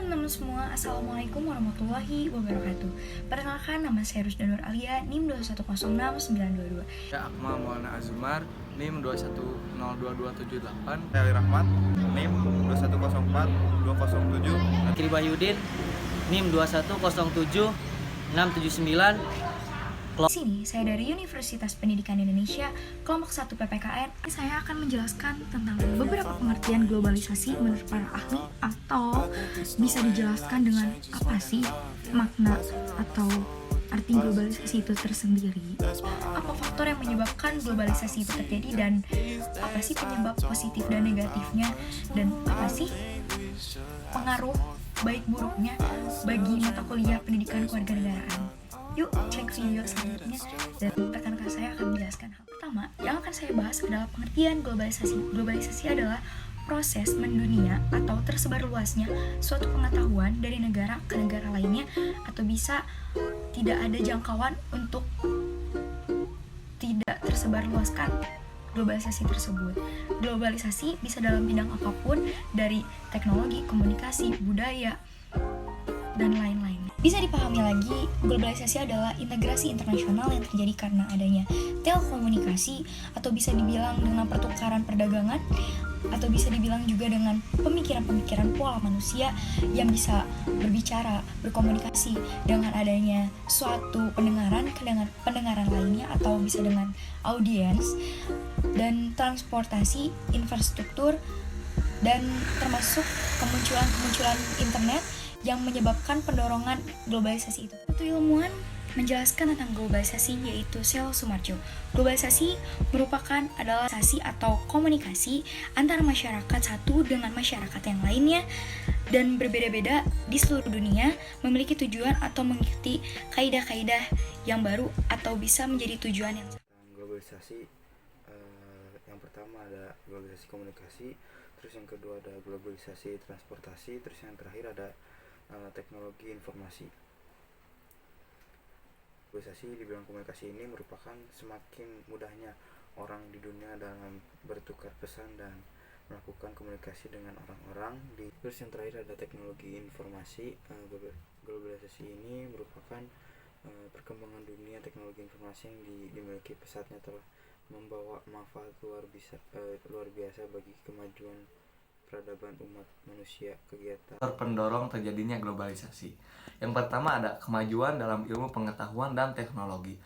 teman-teman semua, Assalamualaikum warahmatullahi wabarakatuh. Perkenalkan, nama saya Rusdanur Alia, NIM 2106922. Akmal Maulana Azumar, NIM 2102278. Ali Rahmat, NIM 2104207. Kiri Bahyudin, NIM 2107679. Di sini, saya dari Universitas Pendidikan Indonesia, kelompok 1 PPKN. Saya akan menjelaskan tentang beberapa pengertian globalisasi menurut para ahli, atau bisa dijelaskan dengan apa sih makna atau arti globalisasi itu tersendiri, apa faktor yang menyebabkan globalisasi itu terjadi, dan apa sih penyebab positif dan negatifnya, dan apa sih pengaruh baik buruknya bagi mata kuliah pendidikan kewarganegaraan. Yuk cek video selanjutnya dan rekan-rekan saya akan menjelaskan. Hal pertama yang akan saya bahas adalah pengertian globalisasi. Globalisasi adalah proses mendunia atau tersebar luasnya suatu pengetahuan dari negara ke negara lainnya, atau bisa tidak ada jangkauan untuk tidak tersebar luaskan globalisasi tersebut. Globalisasi bisa dalam bidang apapun, dari teknologi, komunikasi, budaya, dan lain-lain. Bisa dipahami lagi, globalisasi adalah integrasi internasional yang terjadi karena adanya telekomunikasi, atau bisa dibilang dengan pertukaran perdagangan, atau bisa dibilang juga dengan pemikiran-pemikiran pola manusia yang bisa berbicara, berkomunikasi dengan adanya suatu pendengaran lainnya, atau bisa dengan audiens, dan transportasi, infrastruktur, dan termasuk kemunculan internet yang menyebabkan pendorongan globalisasi itu. Satu ilmuwan menjelaskan tentang globalisasi, yaitu Sel Sumarjo. Globalisasi merupakan adalah relasi atau komunikasi antara masyarakat satu dengan masyarakat yang lainnya, dan berbeda-beda di seluruh dunia, memiliki tujuan atau mengikuti kaidah-kaidah yang baru, atau bisa menjadi tujuan yang sama. Globalisasi, yang pertama ada globalisasi komunikasi, terus yang kedua ada globalisasi transportasi, terus yang terakhir ada teknologi informasi. Globalisasi di bidang komunikasi ini merupakan semakin mudahnya orang di dunia dalam bertukar pesan dan melakukan komunikasi dengan orang-orang. Terus yang terakhir ada teknologi informasi. Globalisasi ini merupakan perkembangan dunia teknologi informasi yang dimiliki pesatnya telah membawa manfaat luar biasa bagi kemajuan peradaban umat manusia. Kegiatan pendorong terjadinya globalisasi. Yang pertama ada kemajuan dalam ilmu pengetahuan dan teknologi.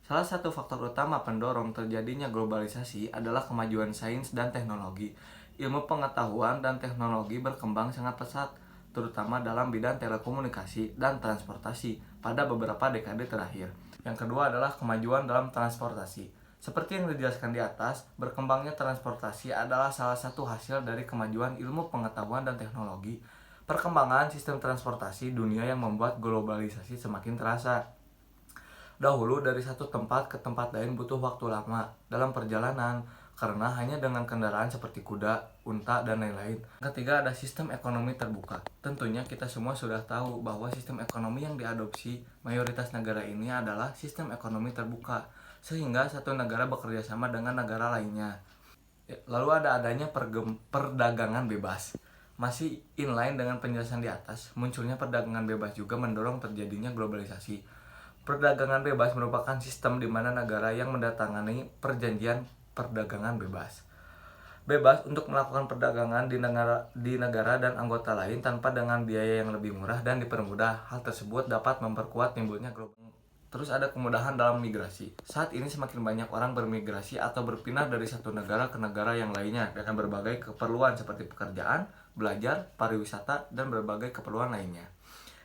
Salah satu faktor utama pendorong terjadinya globalisasi adalah kemajuan sains dan teknologi. Ilmu pengetahuan dan teknologi berkembang sangat pesat, terutama dalam bidang telekomunikasi dan transportasi pada beberapa dekade terakhir. Yang kedua adalah kemajuan dalam transportasi. Seperti yang dijelaskan di atas, berkembangnya transportasi adalah salah satu hasil dari kemajuan ilmu pengetahuan dan teknologi. Perkembangan sistem transportasi dunia yang membuat globalisasi semakin terasa. Dahulu dari satu tempat ke tempat lain butuh waktu lama dalam perjalanan, karena hanya dengan kendaraan seperti kuda, unta, dan lain-lain. Ketiga ada sistem ekonomi terbuka. Tentunya kita semua sudah tahu bahwa sistem ekonomi yang diadopsi mayoritas negara ini adalah sistem ekonomi terbuka, sehingga satu negara bekerja sama dengan negara lainnya. Lalu adanya perdagangan bebas. Masih inline dengan penjelasan di atas, munculnya perdagangan bebas juga mendorong terjadinya globalisasi. Perdagangan bebas merupakan sistem di mana negara yang mendatangani perjanjian perdagangan bebas untuk melakukan perdagangan di negara dan anggota lain tanpa dengan biaya yang lebih murah dan dipermudah. Hal tersebut dapat memperkuat timbulnya globalisasi. Terus ada kemudahan dalam migrasi. Saat ini semakin banyak orang bermigrasi atau berpindah dari satu negara ke negara yang lainnya dengan berbagai keperluan seperti pekerjaan, belajar, pariwisata, dan berbagai keperluan lainnya.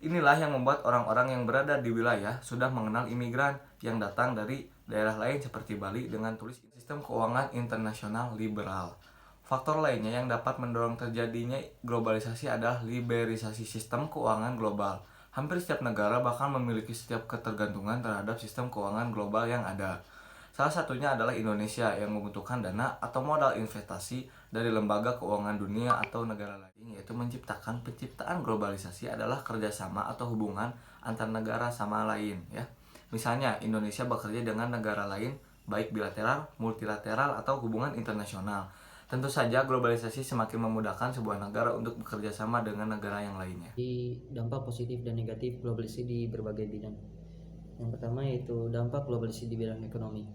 Inilah yang membuat orang-orang yang berada di wilayah sudah mengenal imigran yang datang dari daerah lain seperti Bali dengan tulis sistem keuangan internasional liberal. Faktor lainnya yang dapat mendorong terjadinya globalisasi adalah liberalisasi sistem keuangan global. Hampir setiap negara bahkan memiliki setiap ketergantungan terhadap sistem keuangan global yang ada. Salah satunya adalah Indonesia yang membutuhkan dana atau modal investasi dari lembaga keuangan dunia atau negara lain, yaitu penciptaan globalisasi adalah kerjasama atau hubungan antar negara sama lain, ya. Misalnya Indonesia bekerja dengan negara lain baik bilateral, multilateral, atau hubungan internasional. Tentu saja globalisasi semakin memudahkan sebuah negara untuk bekerja sama dengan negara yang lainnya. Di dampak positif dan negatif globalisasi di berbagai bidang. Yang pertama yaitu dampak globalisasi di bidang ekonomi.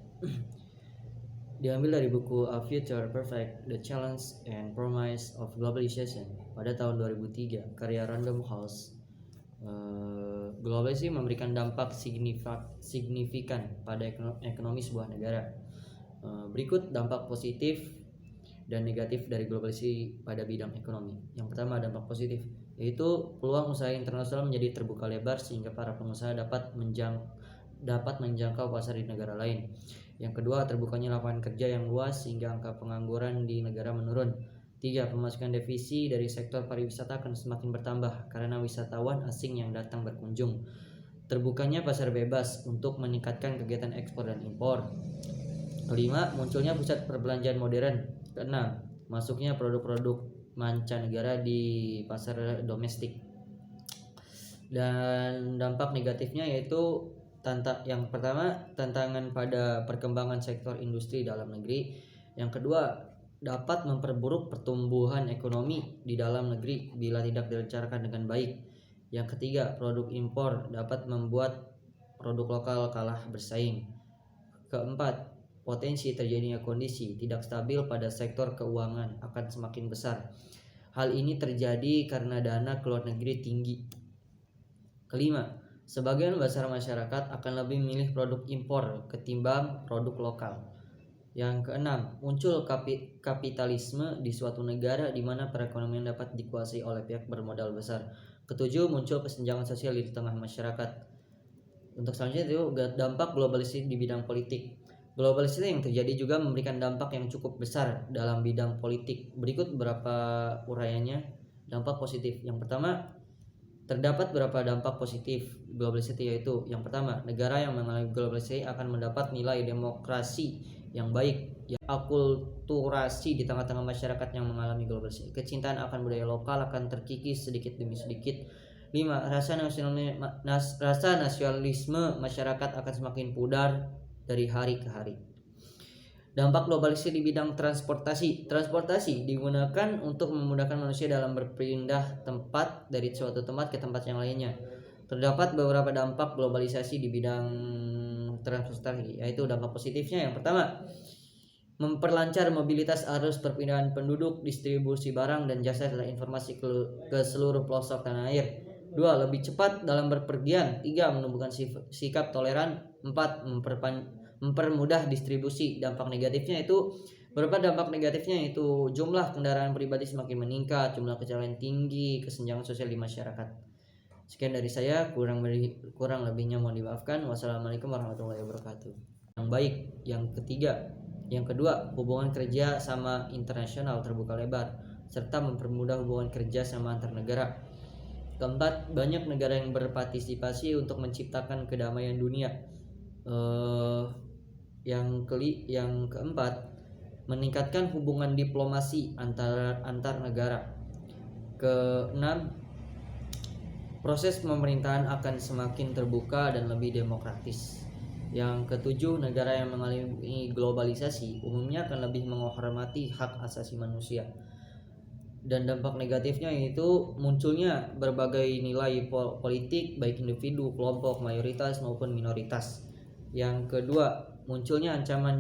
Diambil dari buku A Future Perfect: The Challenge and Promise of Globalization pada tahun 2003 karya Random House. Globalisasi memberikan dampak signifikan pada ekonomi sebuah negara. Berikut dampak positif dan negatif dari globalisasi pada bidang ekonomi. Yang pertama, dampak positif, yaitu peluang usaha internasional menjadi terbuka lebar sehingga para pengusaha dapat menjangkau pasar di negara lain. Yang kedua, terbukanya lapangan kerja yang luas sehingga angka pengangguran di negara menurun. 3. Pemasukan devisa dari sektor pariwisata akan semakin bertambah karena wisatawan asing yang datang berkunjung. Terbukanya pasar bebas untuk meningkatkan kegiatan ekspor dan impor. Kelima, munculnya pusat perbelanjaan modern. Keenam, masuknya produk-produk mancanegara di pasar domestik. Dan dampak negatifnya yaitu yang pertama, tantangan pada perkembangan sektor industri dalam negeri. Yang kedua, dapat memperburuk pertumbuhan ekonomi di dalam negeri bila tidak direncanakan dengan baik. Yang ketiga, produk impor dapat membuat produk lokal kalah bersaing. Keempat, potensi terjadinya kondisi tidak stabil pada sektor keuangan akan semakin besar. Hal ini terjadi karena dana ke luar negeri tinggi. Kelima, sebagian besar masyarakat akan lebih memilih produk impor ketimbang produk lokal. Yang keenam, muncul kapitalisme di suatu negara di mana perekonomian dapat dikuasai oleh pihak bermodal besar. Ketujuh, muncul kesenjangan sosial di tengah masyarakat. Untuk selanjutnya itu dampak globalisasi di bidang politik. Globalisasi yang terjadi juga memberikan dampak yang cukup besar dalam bidang politik. Berikut beberapa uraiannya. Dampak positif. Yang pertama, terdapat beberapa dampak positif globalisasi, yaitu yang pertama, negara yang mengalami globalisasi akan mendapat nilai demokrasi yang baik, akulturasi di tengah-tengah masyarakat yang mengalami globalisasi. Kecintaan akan budaya lokal akan terkikis sedikit demi sedikit. 5. Rasa nasionalisme masyarakat akan semakin pudar dari hari ke hari. Dampak globalisasi di bidang transportasi. Transportasi digunakan untuk memudahkan manusia dalam berpindah tempat dari suatu tempat ke tempat yang lainnya. Terdapat beberapa dampak globalisasi di bidang transportasi, yaitu dampak positifnya. Yang pertama, memperlancar mobilitas arus perpindahan penduduk, distribusi barang dan jasa dan informasi ke seluruh pelosok tanah air. 2. Lebih cepat dalam berpergian. 3. Menumbuhkan sikap toleran. 4. Mempermudah distribusi. Dampak negatifnya itu beberapa dampak negatifnya yaitu jumlah kendaraan pribadi semakin meningkat, jumlah kecelakaan tinggi, kesenjangan sosial di masyarakat. Sekian dari saya, kurang lebihnya mohon dimaafkan. Wassalamualaikum warahmatullahi wabarakatuh. Yang baik. Yang kedua, hubungan kerja sama internasional terbuka lebar serta mempermudah hubungan kerja sama antar negara. Keempat, banyak negara yang berpartisipasi untuk menciptakan kedamaian dunia. Yang keempat, meningkatkan hubungan diplomasi antar negara. Keenam, proses pemerintahan akan semakin terbuka dan lebih demokratis. Yang ketujuh, negara yang mengalami globalisasi umumnya akan lebih menghormati hak asasi manusia. Dan dampak negatifnya yaitu munculnya berbagai nilai politik baik individu, kelompok, mayoritas maupun minoritas. Yang kedua, munculnya ancaman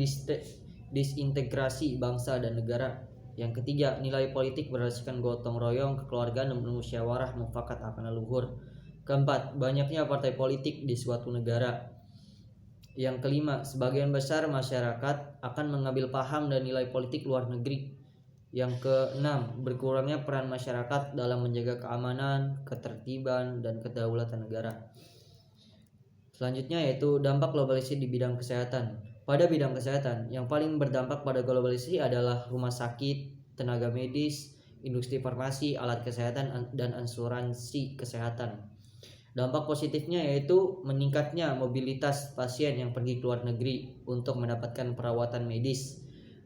disintegrasi bangsa dan negara. Yang ketiga, nilai politik berdasarkan gotong royong, kekeluargaan, dan musyawarah mufakat akan leluhur. Keempat, banyaknya partai politik di suatu negara. Yang kelima, sebagian besar masyarakat akan mengambil paham dan nilai politik luar negeri. Yang keenam, berkurangnya peran masyarakat dalam menjaga keamanan, ketertiban, dan kedaulatan negara. Selanjutnya yaitu dampak globalisasi di bidang kesehatan. Pada bidang kesehatan, yang paling berdampak pada globalisasi adalah rumah sakit, tenaga medis, industri farmasi, alat kesehatan, dan asuransi kesehatan. Dampak positifnya yaitu meningkatnya mobilitas pasien yang pergi ke luar negeri untuk mendapatkan perawatan medis.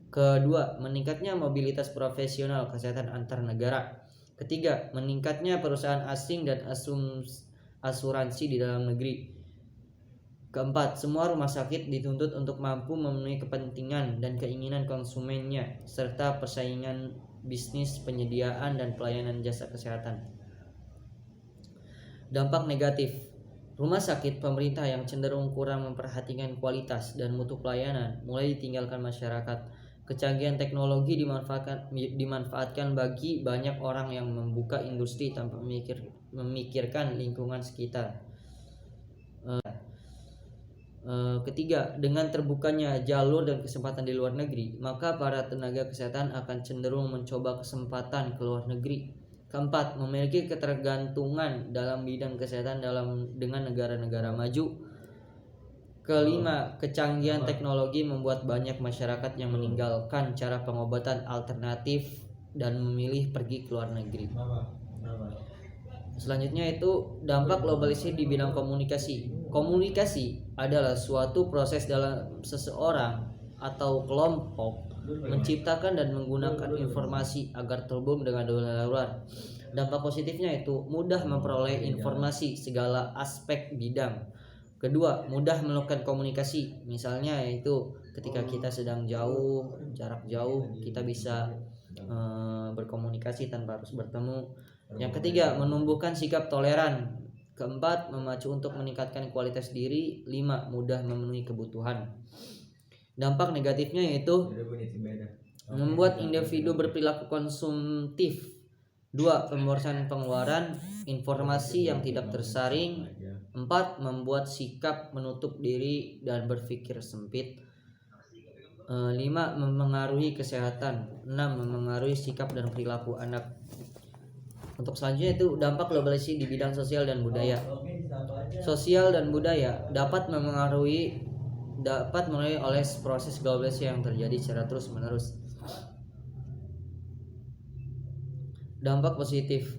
Kedua, meningkatnya mobilitas profesional kesehatan antar negara. Ketiga, meningkatnya perusahaan asing dan asuransi di dalam negeri. Keempat, semua rumah sakit dituntut untuk mampu memenuhi kepentingan dan keinginan konsumennya serta persaingan bisnis penyediaan dan pelayanan jasa kesehatan. Dampak negatif. Rumah sakit pemerintah yang cenderung kurang memperhatikan kualitas dan mutu pelayanan mulai ditinggalkan masyarakat. Kecanggihan teknologi dimanfaatkan bagi banyak orang yang membuka industri tanpa memikirkan lingkungan sekitar. Ketiga, dengan terbukanya jalur dan kesempatan di luar negeri, maka para tenaga kesehatan akan cenderung mencoba kesempatan ke luar negeri. Keempat, memiliki ketergantungan dalam bidang kesehatan dengan negara-negara maju. Kelima, kecanggihan teknologi membuat banyak masyarakat yang meninggalkan cara pengobatan alternatif dan memilih pergi ke luar negeri. Selanjutnya itu dampak globalisasi di bidang komunikasi. Komunikasi adalah suatu proses dalam seseorang atau kelompok menciptakan dan menggunakan informasi agar terhubung dengan dunia luar. Dampak positifnya itu mudah memperoleh informasi segala aspek bidang. Kedua, mudah melakukan komunikasi. Misalnya yaitu ketika kita sedang jarak jauh, kita bisa berkomunikasi tanpa harus bertemu. Yang ketiga, menumbuhkan sikap toleran. Keempat, memacu untuk meningkatkan kualitas diri. 5, mudah memenuhi kebutuhan. Dampak negatifnya yaitu membuat individu berperilaku konsumtif. 2, pemborosan pengeluaran informasi yang tidak tersaring. 4, membuat sikap menutup diri dan berpikir sempit. 5, memengaruhi kesehatan. 6, memengaruhi sikap dan perilaku anak. Untuk selanjutnya itu dampak globalisasi di bidang sosial dan budaya. Sosial dan budaya dapat memengaruhi oleh proses globalisasi yang terjadi secara terus-menerus. Dampak positif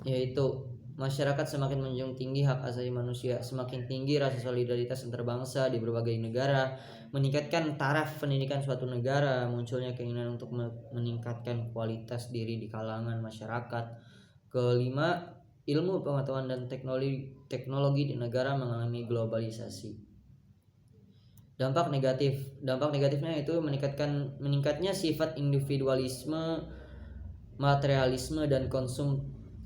yaitu masyarakat semakin menjunjung tinggi hak asasi manusia, semakin tinggi rasa solidaritas antar bangsa di berbagai negara, meningkatkan taraf pendidikan suatu negara, munculnya keinginan untuk meningkatkan kualitas diri di kalangan masyarakat. Kelima, ilmu pengetahuan dan teknologi di negara mengalami globalisasi. Dampak negatifnya itu meningkatnya sifat individualisme, materialisme dan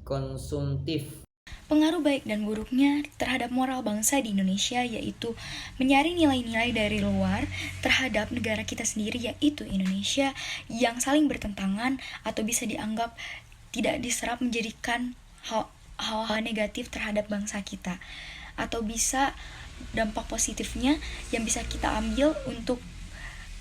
konsumtif. Pengaruh baik dan buruknya terhadap moral bangsa di Indonesia yaitu menyaring nilai-nilai dari luar terhadap negara kita sendiri yaitu Indonesia yang saling bertentangan atau bisa dianggap tidak diserap menjadikan hal-hal negatif terhadap bangsa kita, atau bisa dampak positifnya yang bisa kita ambil untuk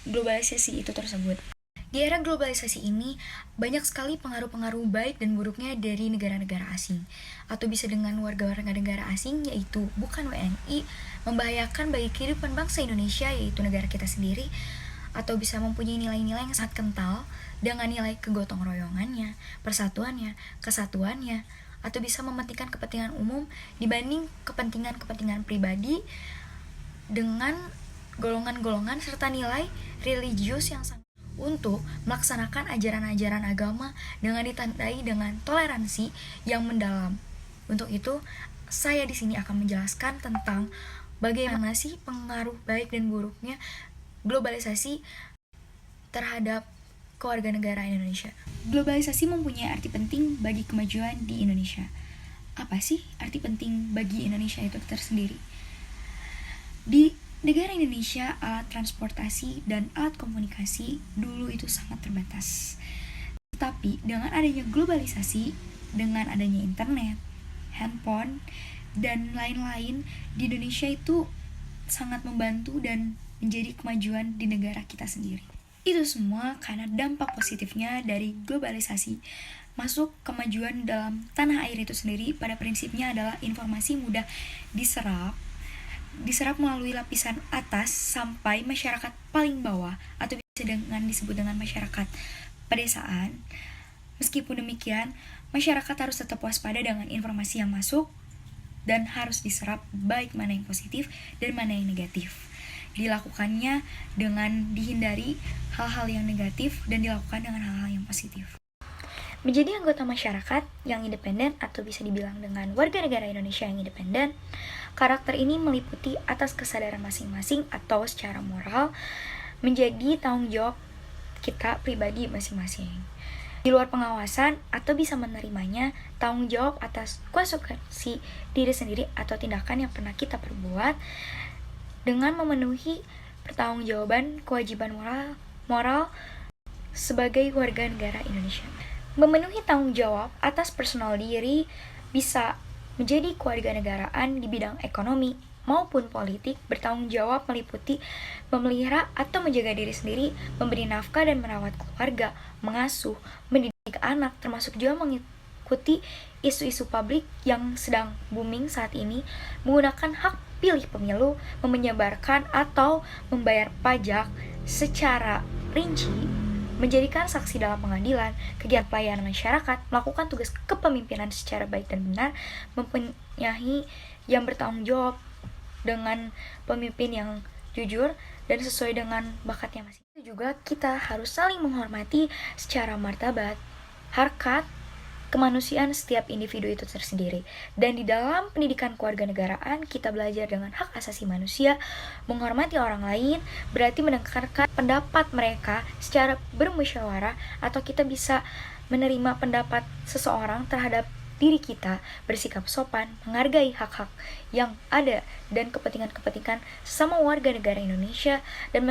globalisasi itu tersebut. Di era globalisasi ini banyak sekali pengaruh-pengaruh baik dan buruknya dari negara-negara asing, atau bisa dengan warga-warga negara asing yaitu bukan WNI, membahayakan bagi kehidupan bangsa Indonesia yaitu negara kita sendiri, atau bisa mempunyai nilai-nilai yang sangat kental dengan nilai kegotong royongannya, persatuannya, kesatuannya, atau bisa mementingkan kepentingan umum dibanding kepentingan pribadi dengan golongan-golongan serta nilai religius yang sangat untuk melaksanakan ajaran-ajaran agama dengan ditandai dengan toleransi yang mendalam. Untuk itu, saya di sini akan menjelaskan tentang bagaimana sih pengaruh baik dan buruknya globalisasi terhadap kewarganegaraan Indonesia. Globalisasi mempunyai arti penting bagi kemajuan di Indonesia. Apa sih arti penting bagi Indonesia itu tersendiri? Di negara Indonesia, alat transportasi dan alat komunikasi dulu itu sangat terbatas. Tetapi dengan adanya globalisasi, dengan adanya internet, handphone, dan lain-lain, di Indonesia itu sangat membantu dan menjadi kemajuan di negara kita sendiri. Itu semua karena dampak positifnya dari globalisasi. Masuk kemajuan dalam tanah air itu sendiri pada prinsipnya adalah informasi mudah diserap melalui lapisan atas sampai masyarakat paling bawah atau bisa disebut dengan masyarakat pedesaan. Meskipun demikian, masyarakat harus tetap waspada dengan informasi yang masuk dan harus diserap baik mana yang positif dan mana yang negatif. Dilakukannya dengan dihindari hal-hal yang negatif dan dilakukan dengan hal-hal yang positif. Menjadi anggota masyarakat yang independen atau bisa dibilang dengan warga negara Indonesia yang independen, karakter ini meliputi atas kesadaran masing-masing atau secara moral menjadi tanggung jawab kita pribadi masing-masing. Di luar pengawasan atau bisa menerimanya tanggung jawab atas konsekuensi diri sendiri atau tindakan yang pernah kita perbuat dengan memenuhi pertanggungjawaban kewajiban moral sebagai warga negara Indonesia. Memenuhi tanggung jawab atas personal diri bisa menjadi kewarganegaraan di bidang ekonomi maupun politik. Bertanggung jawab meliputi memelihara atau menjaga diri sendiri, memberi nafkah dan merawat keluarga, mengasuh, mendidik anak, termasuk juga mengikuti isu-isu publik yang sedang booming saat ini, menggunakan hak pilih pemilu, menyebarkan atau membayar pajak secara rinci, menjadikan saksi dalam pengadilan, kegiatan pelayanan masyarakat, melakukan tugas kepemimpinan secara baik dan benar, mempunyai yang bertanggung jawab dengan pemimpin yang jujur dan sesuai dengan bakatnya masing. Itu juga kita harus saling menghormati secara martabat, harkat, kemanusiaan setiap individu itu tersendiri. Dan di dalam pendidikan kewarganegaraan, kita belajar dengan hak asasi manusia, menghormati orang lain, berarti mendengarkan pendapat mereka secara bermusyawarah, atau kita bisa menerima pendapat seseorang terhadap diri kita, bersikap sopan, menghargai hak-hak yang ada dan kepentingan-kepentingan sesama warga negara Indonesia, dan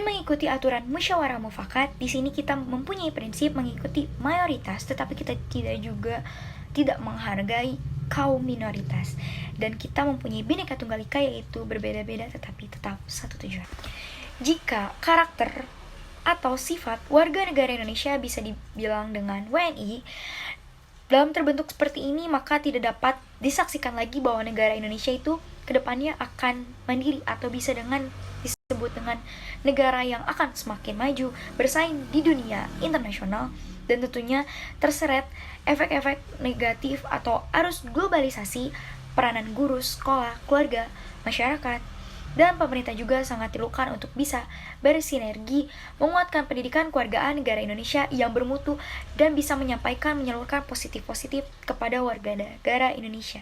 mengikuti aturan musyawarah mufakat. Di sini kita mempunyai prinsip mengikuti mayoritas, tetapi kita tidak menghargai kaum minoritas. Dan kita mempunyai Bhinneka Tunggal Ika, yaitu berbeda-beda tetapi tetap satu tujuan. Jika karakter atau sifat warga negara Indonesia bisa dibilang dengan WNI, dalam terbentuk seperti ini, maka tidak dapat disaksikan lagi bahwa negara Indonesia itu kedepannya akan mandiri atau bisa disebut dengan negara yang akan semakin maju, bersaing di dunia internasional, dan tentunya terseret efek-efek negatif atau arus globalisasi. Peranan guru, sekolah, keluarga, masyarakat, dan pemerintah juga sangat diperlukan untuk bisa bersinergi menguatkan pendidikan kewargaan negara Indonesia yang bermutu dan bisa menyalurkan positif-positif kepada warga negara Indonesia.